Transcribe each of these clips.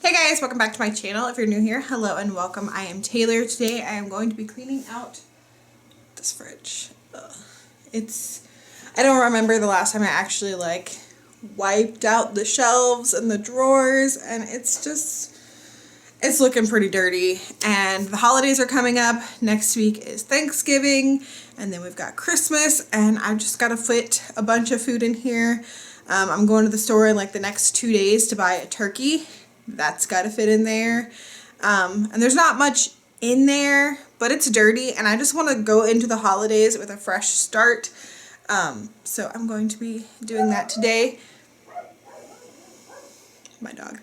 Hey guys, welcome back to my channel. If you're new here, hello and welcome. I am Taylor. Today I am going to be cleaning out this fridge. I don't remember the last time I actually wiped out the shelves and the drawers, and it's looking pretty dirty. And the holidays are coming up. Next week is Thanksgiving, and then we've got Christmas, and I've just got to fit a bunch of food in here. I'm going to the store in the next 2 days to buy a turkey. That's got to fit in there. And there's not much in there, but it's dirty, and I just want to go into the holidays with a fresh start. So I'm going to be doing that today. My dog.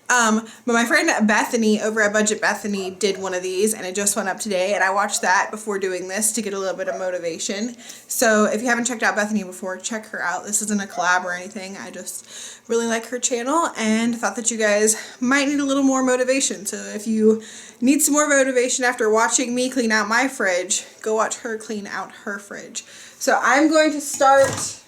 But my friend Bethany over at Budget Bethany did one of these, and it just went up today, and I watched that before doing this to get a little bit of motivation. So if you haven't checked out Bethany before, check her out. This isn't a collab or anything. I just really like her channel and thought that you guys might need a little more motivation. So if you need some more motivation after watching me clean out my fridge, go watch her clean out her fridge. So I'm going to start.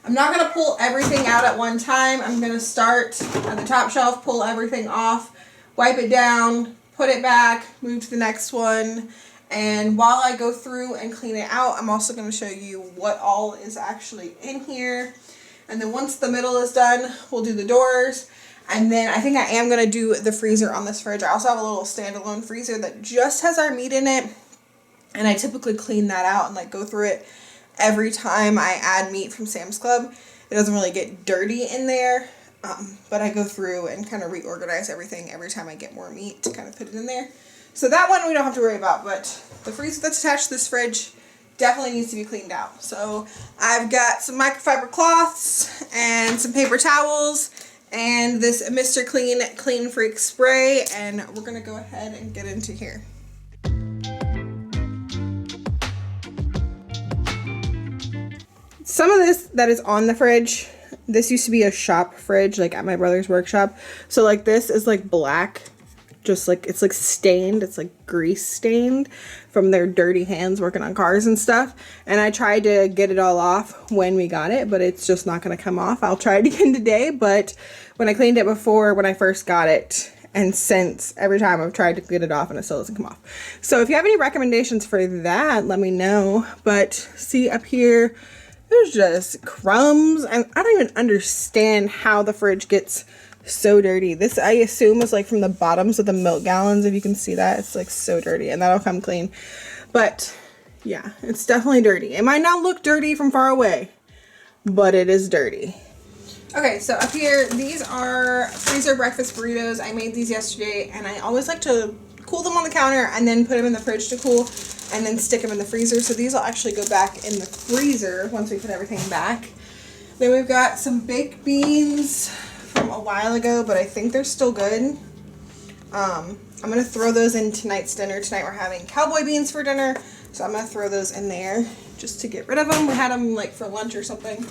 I'm not going to pull everything out at one time. I'm going to start at the top shelf, pull everything off, wipe it down, put it back, move to the next one. And while I go through and clean it out, I'm also going to show you what all is actually in here. And then once the middle is done, we'll do the doors. And then I think I am going to do the freezer on this fridge. I also have a little standalone freezer that just has our meat in it. And I typically clean that out and go through it every time I add meat from Sam's Club. It doesn't really get dirty in there, but I go through and kind of reorganize everything every time I get more meat to kind of put it in there. So that one we don't have to worry about, but the freezer that's attached to this fridge definitely needs to be cleaned out. So I've got some microfiber cloths and some paper towels and this Mr. Clean Freak spray, and we're going to go ahead and get into here. Some of this that is on the fridge, this used to be a shop fridge, at my brother's workshop. So this is black, just it's stained, it's grease stained from their dirty hands working on cars and stuff. And I tried to get it all off when we got it, but it's just not going to come off. I'll try it again today, but when I cleaned it before, when I first got it, and since, every time I've tried to get it off and it still doesn't come off. So if you have any recommendations for that, let me know. But see up here, there's just crumbs, and I don't even understand how the fridge gets so dirty. This, I assume, is from the bottoms of the milk gallons. If you can see that, it's so dirty, and that'll come clean. But yeah, it's definitely dirty. It might not look dirty from far away, but it is dirty. Okay, so up here, these are freezer breakfast burritos. I made these yesterday, and I always like to cool them on the counter and then put them in the fridge to cool, and then stick them in the freezer. So these will actually go back in the freezer once we put everything back. Then we've got some baked beans from a while ago, but I think they're still good. I'm going to throw those in tonight's dinner. Tonight we're having cowboy beans for dinner, so I'm going to throw those in there just to get rid of them. We had them for lunch or something.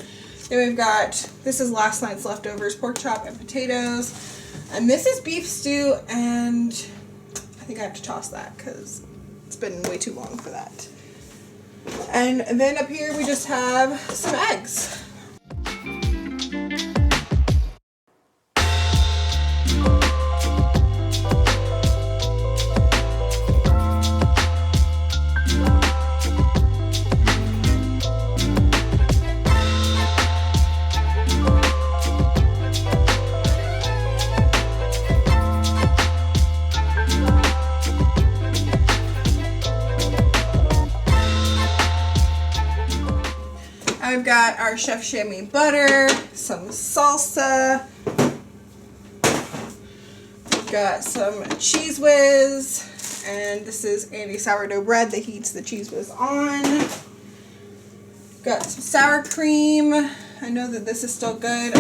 Then we've got, this is last night's leftovers, pork chop and potatoes. And this is beef stew, and I think I have to toss that because it's been way too long for that. And then up here we just have some eggs. I've got our Chef Chamois butter, some salsa, we've got some Cheese Whiz, and this is Andy sourdough bread that heats the Cheese Whiz on. Got some sour cream. I know that this is still good.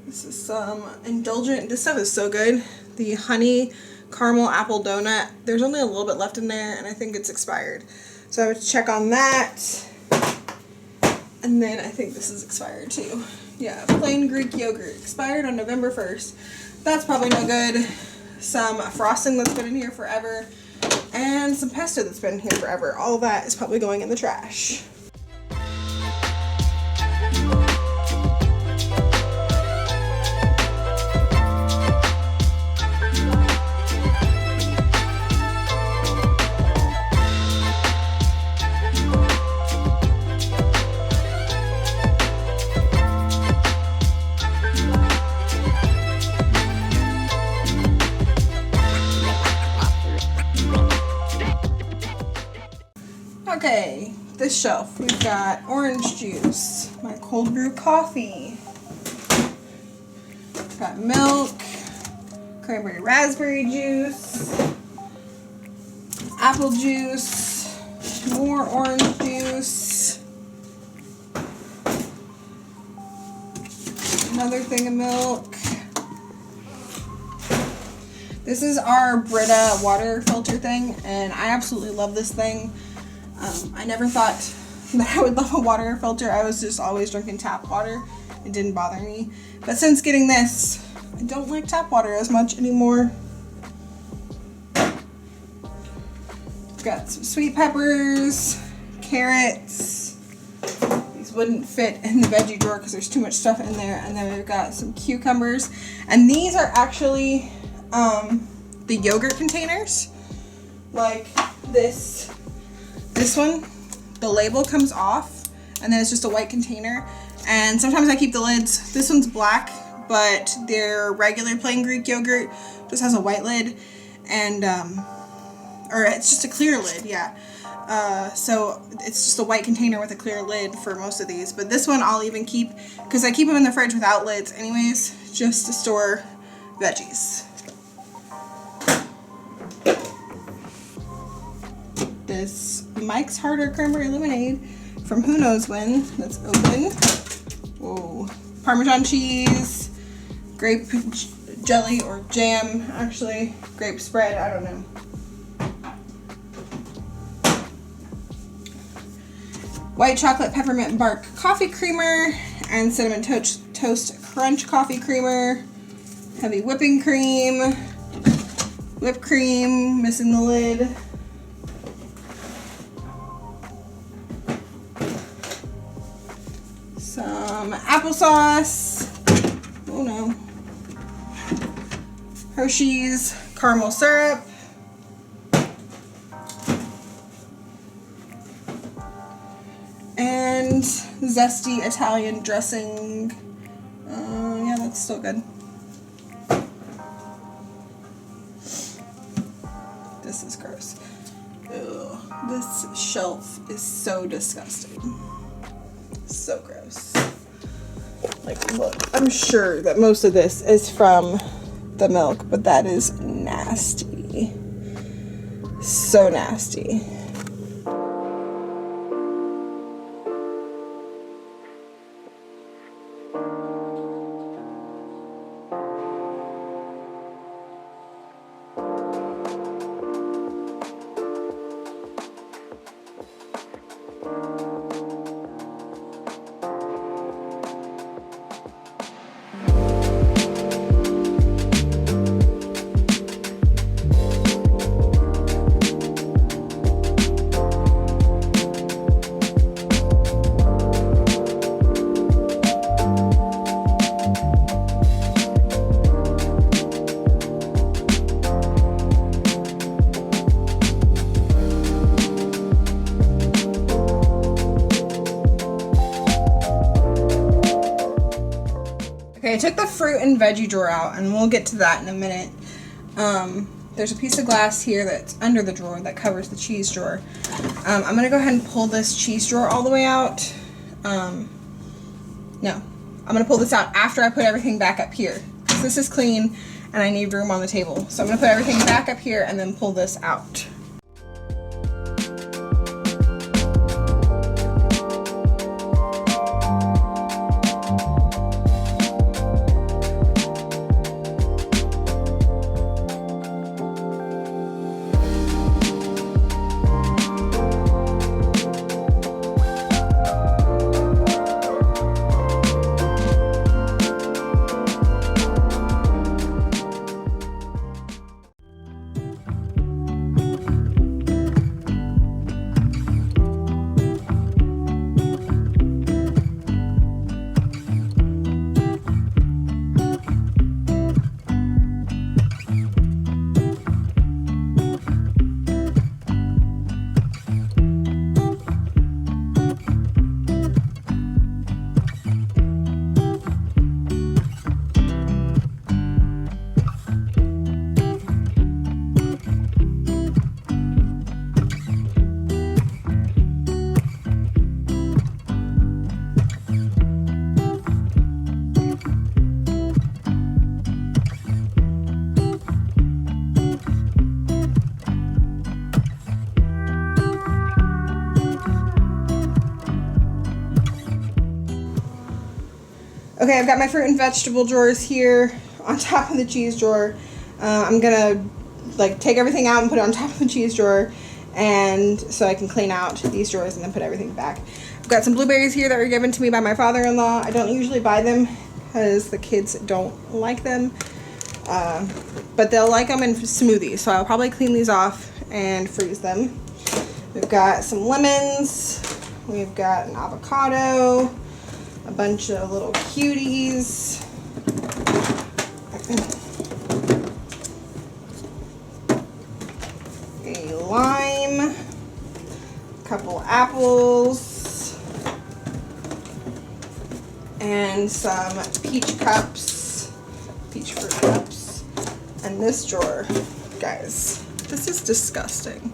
This is some Indulgent. This stuff is so good. The honey caramel apple donut. There's only a little bit left in there, and I think it's expired. So I have to check on that. And then I think this is expired too. Yeah, plain Greek yogurt, expired on November 1st. That's probably no good. Some frosting that's been in here forever, and some pesto that's been in here forever. All that is probably going in the trash. this shelf, we've got orange juice, my cold brew coffee, got milk, cranberry raspberry juice, apple juice, more orange juice, another thing of milk. This is our Brita water filter thing, and I absolutely love this thing. I never thought that I would love a water filter. I was just always drinking tap water. It didn't bother me. But since getting this, I don't like tap water as much anymore. Got some sweet peppers, carrots. These wouldn't fit in the veggie drawer because there's too much stuff in there. And then we've got some cucumbers. And these are actually the yogurt containers. Like this one, the label comes off and then it's just a white container. And sometimes I keep the lids. This one's black, but their regular plain Greek yogurt just has a white lid, and or it's just a clear lid, yeah. So it's just a white container with a clear lid for most of these. But this one I'll even keep, because I keep them in the fridge without lids anyways, just to store veggies. This Mike's Harder Cranberry Lemonade from who knows when, that's open. Whoa. Parmesan cheese, grape jelly or jam, actually, grape spread, I don't know. White chocolate peppermint bark coffee creamer and cinnamon toast crunch coffee creamer. Heavy whipping cream, whipped cream, missing the lid. Some applesauce. Oh no. Hershey's caramel syrup. And zesty Italian dressing. Yeah, that's still good. This is gross. Ew. This shelf is so disgusting. So gross. Like, look, I'm sure that most of this is from the milk, but that is nasty. So nasty. Okay, I took the fruit and veggie drawer out, and we'll get to that in a minute. There's a piece of glass here that's under the drawer that covers the cheese drawer. I'm going to go ahead and pull this cheese drawer all the way out. No, I'm going to pull this out after I put everything back up here, because this is clean and I need room on the table. So I'm going to put everything back up here and then pull this out. Okay, I've got my fruit and vegetable drawers here on top of the cheese drawer. I'm gonna like take everything out and put it on top of the cheese drawer, and so I can clean out these drawers and then put everything back. I've got some blueberries here that were given to me by my father-in-law. I don't usually buy them because the kids don't like them, but they'll like them in smoothies, so I'll probably clean these off and freeze them. We've got some lemons, we've got an avocado, a bunch of little cuties, a lime, a couple apples, and some peach cups, peach fruit cups. And this drawer, guys, this is disgusting.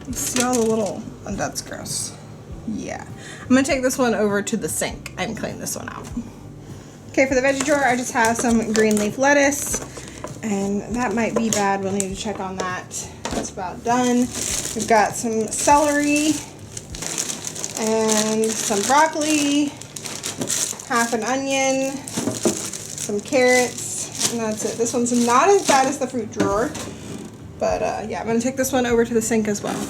You see all the little, and that's gross. Yeah. I'm gonna take this one over to the sink and clean this one out. Okay, for the veggie drawer, I just have some green leaf lettuce, and that might be bad. We'll need to check on that. That's about done. We've got some celery and some broccoli, half an onion, some carrots, and that's it. This one's not as bad as the fruit drawer, but yeah, I'm gonna take this one over to the sink as well.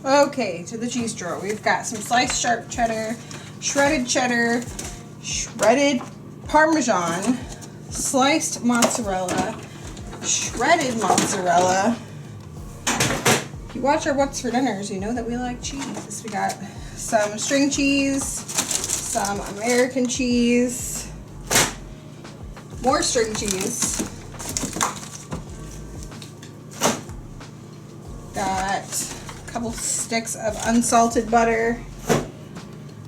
Okay, to the cheese drawer. We've got some sliced sharp cheddar, shredded Parmesan, sliced mozzarella, shredded mozzarella. If you watch our What's for Dinners, you know that we like cheese. We got some string cheese, some American cheese, more string cheese. Got a couple sticks of unsalted butter,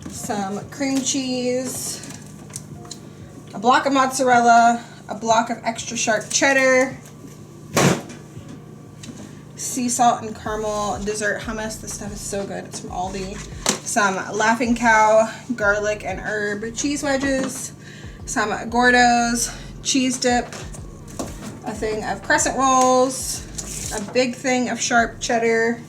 some cream cheese, a block of mozzarella, a block of extra sharp cheddar, sea salt and caramel dessert hummus. This stuff is so good. It's from Aldi. Some Laughing Cow garlic and herb cheese wedges, some Gordo's cheese dip, a thing of crescent rolls, a big thing of sharp cheddar,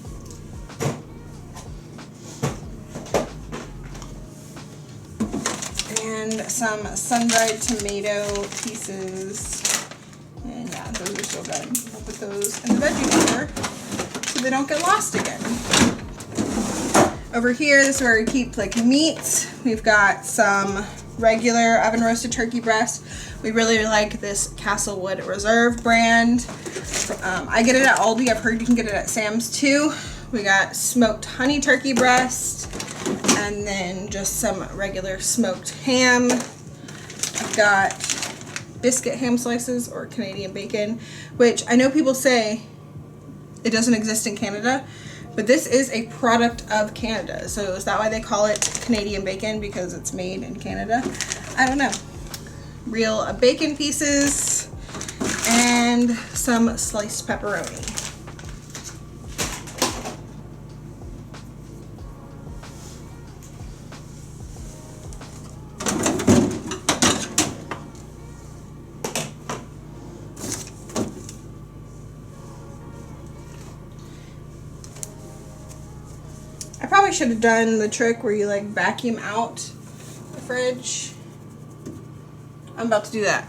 and some sun-dried tomato pieces. And yeah, those are so good. I'll put those in the veggie drawer so they don't get lost again. Over here, this is where we keep like meats. We've got some regular oven roasted turkey breast. We really like this Castlewood Reserve brand. I get it at Aldi. I've heard you can get it at Sam's too. We got smoked honey turkey breast, and then just some regular smoked ham. I've got biscuit ham slices or Canadian bacon, which I know people say it doesn't exist in Canada, but this is a product of Canada. So is that why they call it Canadian bacon, because it's made in Canada? I don't know. Real bacon pieces and some sliced pepperoni. I probably should have done the trick where you like vacuum out the fridge. I'm about to do that.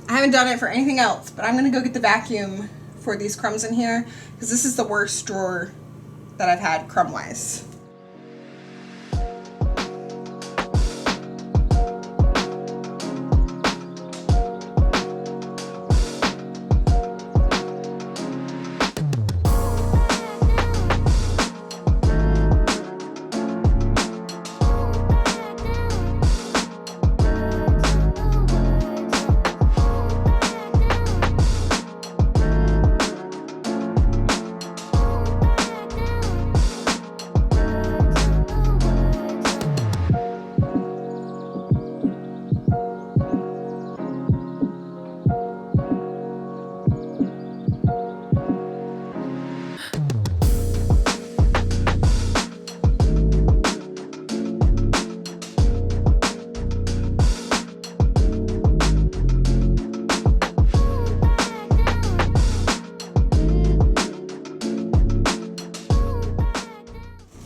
I haven't done it for anything else, but I'm going to go get the vacuum for these crumbs in here, because this is the worst drawer that I've had crumb-wise.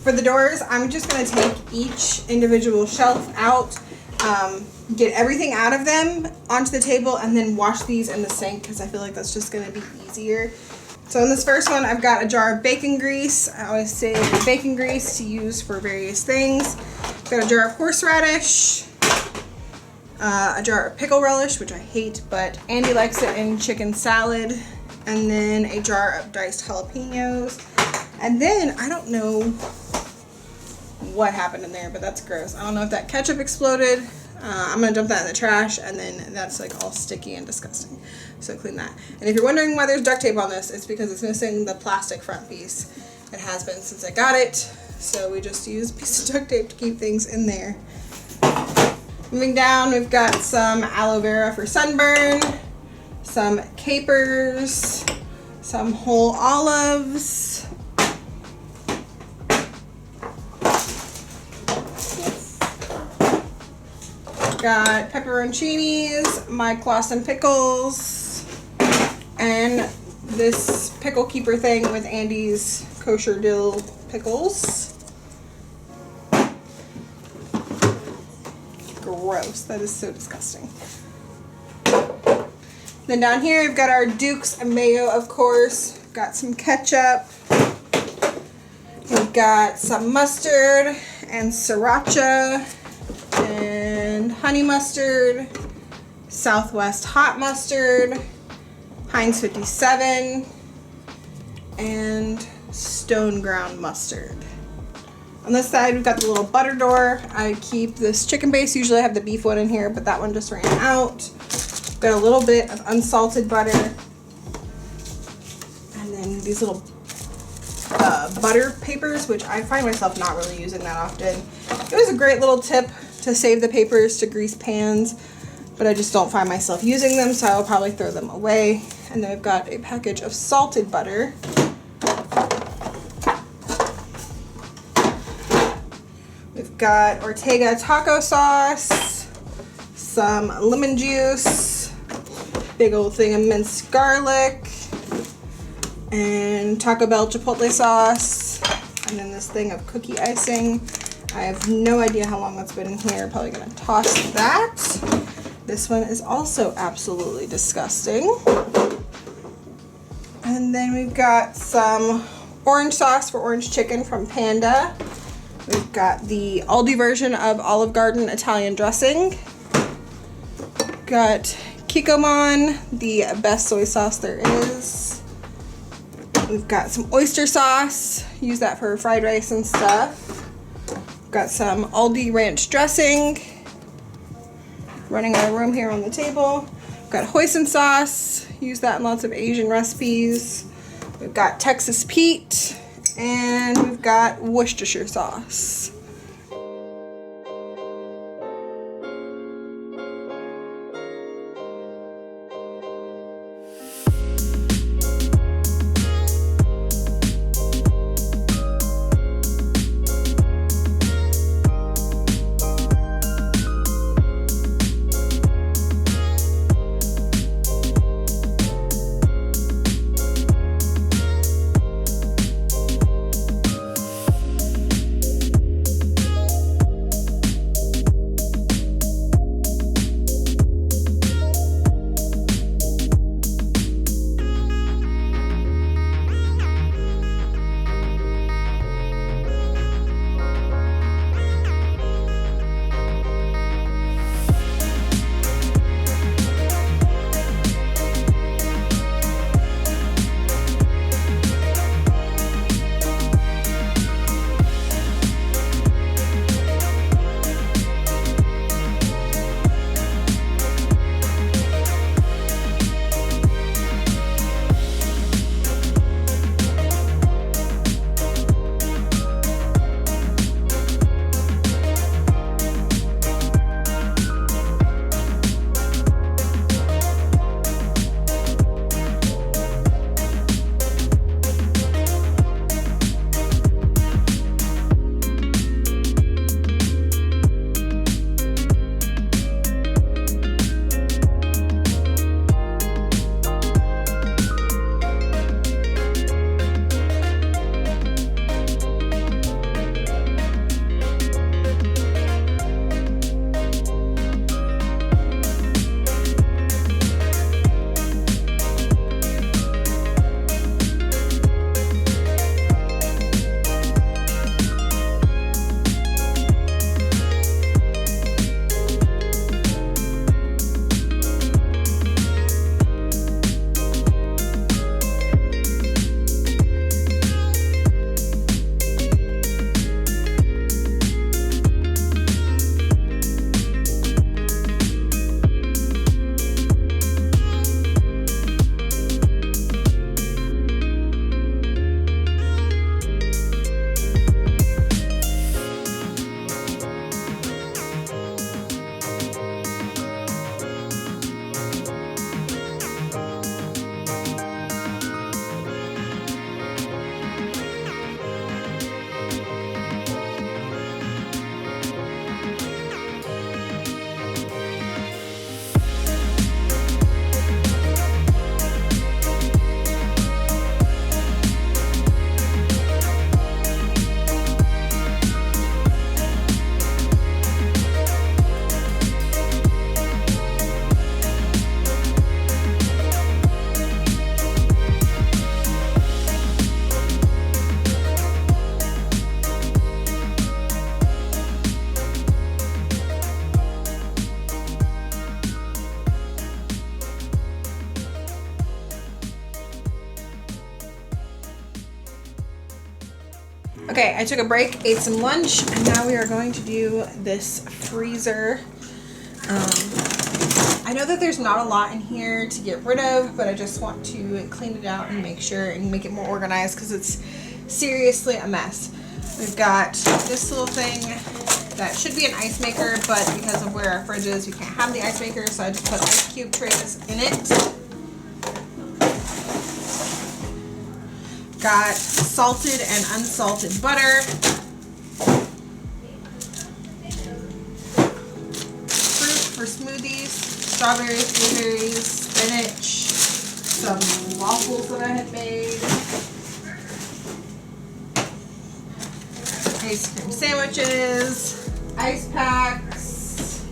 For the doors, I'm just going to take each individual shelf out, get everything out of them onto the table, and then wash these in the sink because I feel like that's just going to be easier. So in this first one, I've got a jar of bacon grease. I always say bacon grease to use for various things. I've got a jar of horseradish, a jar of pickle relish, which I hate, but Andy likes it in chicken salad, and then a jar of diced jalapenos. And then, I don't know what happened in there, but that's gross. I don't know if that ketchup exploded. I'm gonna dump that in the trash, and then that's like all sticky and disgusting. So clean that. And if you're wondering why there's duct tape on this, it's because it's missing the plastic front piece. It has been since I got it, so we just use a piece of duct tape to keep things in there. Moving down, we've got some aloe vera for sunburn, some capers, some whole olives, got pepperoncinis, my Clausen pickles, and this pickle keeper thing with Andy's kosher dill pickles. Gross, that is so disgusting. Then down here we've got our Duke's mayo, of course. Got some ketchup. We've got some mustard and sriracha and honey mustard, Southwest hot mustard, Heinz 57, and stone ground mustard. On this side, we've got the little butter door. I keep this chicken base. Usually I have the beef one in here, but that one just ran out. Got a little bit of unsalted butter. And then these little butter papers, which I find myself not really using that often. It was a great little tip to save the papers to grease pans, but I just don't find myself using them, so I'll probably throw them away. And then I've got a package of salted butter. We've got Ortega taco sauce, some lemon juice, big old thing of minced garlic, and Taco Bell chipotle sauce, and then this thing of cookie icing. I have no idea how long that's been in here. Probably gonna toss that. This one is also absolutely disgusting. And then we've got some orange sauce for orange chicken from Panda. We've got the Aldi version of Olive Garden Italian dressing. Got Kikkoman, the best soy sauce there is. We've got some oyster sauce. Use that for fried rice and stuff. We've got some Aldi ranch dressing. Running out of room here on the table. We've got hoisin sauce. Use that in lots of Asian recipes. We've got Texas Pete. And we've got Worcestershire sauce. Okay, I took a break, ate some lunch, and now we are going to do this freezer. I know that there's not a lot in here to get rid of, but I just want to clean it out and make sure and make it more organized because it's seriously a mess. We've got this little thing that should be an ice maker, but because of where our fridge is, we can't have the ice maker, so I just put ice cube trays in it. Got salted and unsalted butter. Fruit for smoothies, strawberries, blueberries, spinach, some waffles that I had made, ice cream sandwiches, ice packs,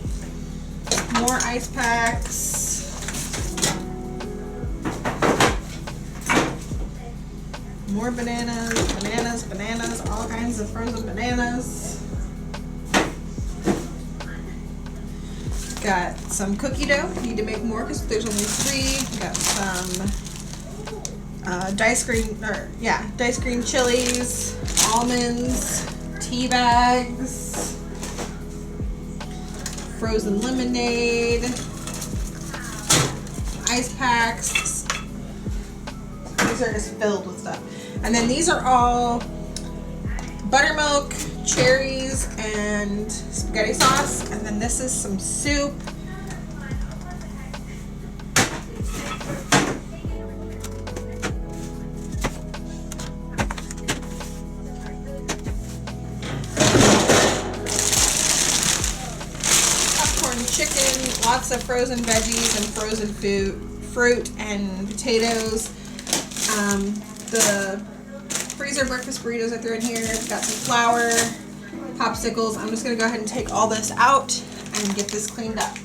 more ice packs, more bananas, all kinds of frozen bananas. Got some cookie dough. Need to make more because there's only 3. Got some diced green chilies, almonds, tea bags, frozen lemonade, ice packs. These are just filled with stuff. And then these are all buttermilk, cherries, and spaghetti sauce. And then this is some soup. Popcorn chicken, lots of frozen veggies and frozen fruit and potatoes. The freezer breakfast burritos I threw in here. Got some flour, popsicles. I'm just going to go ahead and take all this out and get this cleaned up.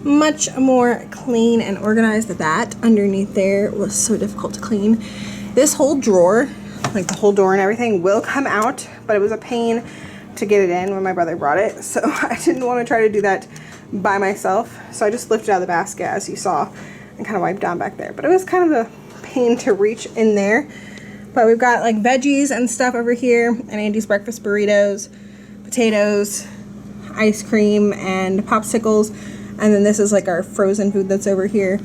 Much more clean and organized. That underneath there was so difficult to clean. This whole drawer, like the whole door and everything, will come out, but it was a pain to get it in when my brother brought it, so I didn't want to try to do that by myself. So I just lifted out of the basket, as you saw, and kind of wiped down back there. But it was kind of a pain to reach in there. But we've got like veggies and stuff over here, and Andy's breakfast burritos, potatoes, ice cream, and popsicles. And then this is like our frozen food that's over here.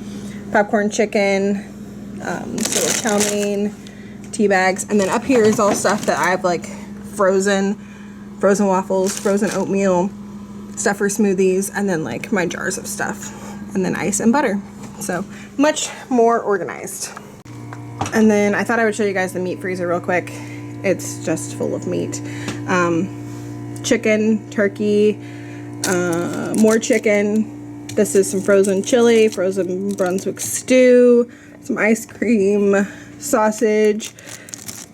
Popcorn chicken, so chow mein, tea bags. And then up here is all stuff that I've like frozen waffles, frozen oatmeal, stuff for smoothies, and then like my jars of stuff. And then ice and butter. So much more organized. And then I thought I would show you guys the meat freezer real quick. It's just full of meat. Chicken, turkey, more chicken. This is some frozen chili, frozen Brunswick stew, some ice cream, sausage,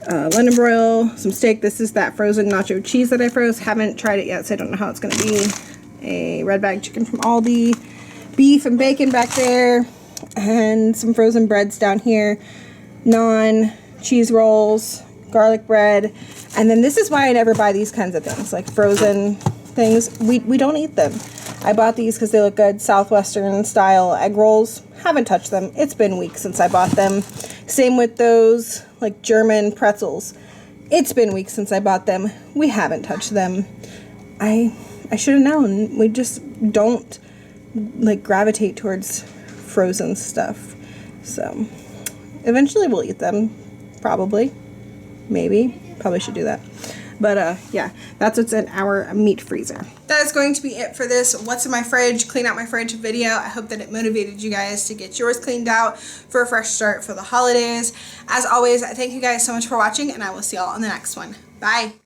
London broil, some steak. This is that frozen nacho cheese that I froze. Haven't tried it yet, so I don't know how it's going to be. A red bag chicken from Aldi, beef and bacon back there, and some frozen breads down here. Naan, cheese rolls, garlic bread, and then this is why I never buy these kinds of things, like frozen things. We don't eat them. I bought these because they look good. Southwestern style egg rolls. Haven't touched them. It's been weeks since I bought them. Same with those like German pretzels. It's been weeks since I bought them. We haven't touched them. I should have known. We just don't like gravitate towards frozen stuff. So eventually we'll eat them, probably, maybe, probably should do that. But yeah, that's what's in our meat freezer. That is going to be it for this What's in My Fridge, Clean Out My Fridge video. I hope that it motivated you guys to get yours cleaned out for a fresh start for the holidays. As always, thank you guys so much for watching, and I will see y'all on the next one. Bye!